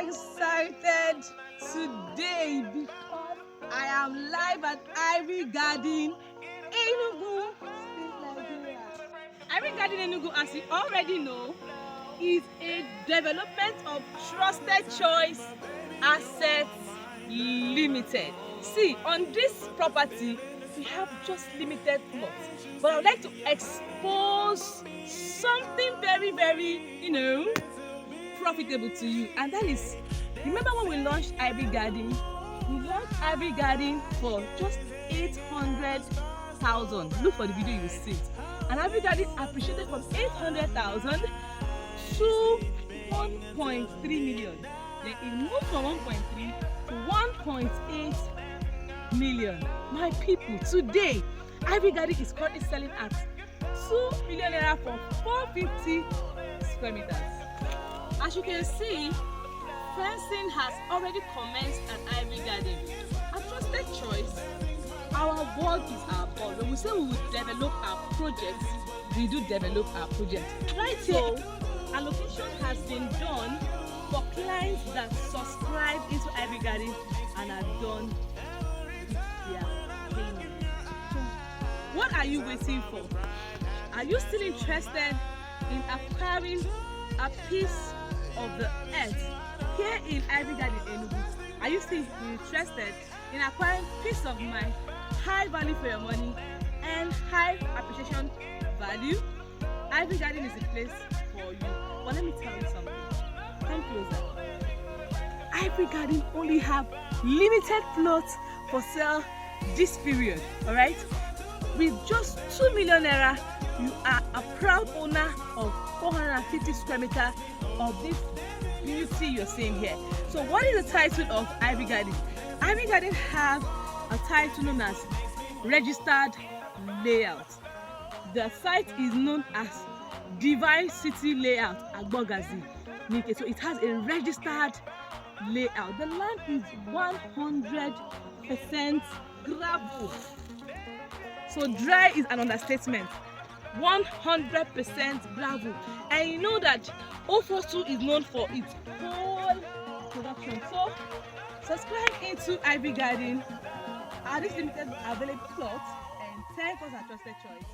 excited today because I am live at Ivory Garden Enugu, Nigeria. Ivory Garden Enugu, as you already know, is a development of Trusted Choice Assets Limited. See, on this property, we have just limited plots, but I would like to expose something very, profitable to you, and that is, remember when we launched Ivory Garden? We launched Ivory Garden for just 800,000. Look for the video, you will see it. And Ivory Garden appreciated from 800,000 to 1.3 million. Then it moved from 1.3 to 1.8 million. My people, today Ivory Garden is currently selling at 2 million naira for 450 square meters. As you can see, fencing has already commenced at Ivory Garden. A Trusted Choice, our word is our ball. When we say we will develop our projects, we do develop our projects. Right here, allocation has been done for clients that subscribe into Ivory Garden and are done their payment. So, what are you waiting for? Are you still interested in acquiring a piece of the earth here in Ivory Garden Enugu? Are you still interested in acquiring peace of mind, high value for your money, and high appreciation value? Ivory Garden is the place for you. But let me tell you something. Come closer. Ivory Garden only have limited plots for sale this period. All right. With just 2 million naira, you are a proud owner of 450 square meters of this beauty you're seeing here. So what is the title of Ivory Garden? Ivory Garden have a title known as Registered Layout. The site is known as Divine City Layout, Agbogazi-Nike. So it has a registered layout. The land is 100% gravel. So dry is an understatement. 100% gravel. And you know that 042 is known for its whole production. So subscribe into Ivory Garden at this limited available plot and thank us a Trusted Choice.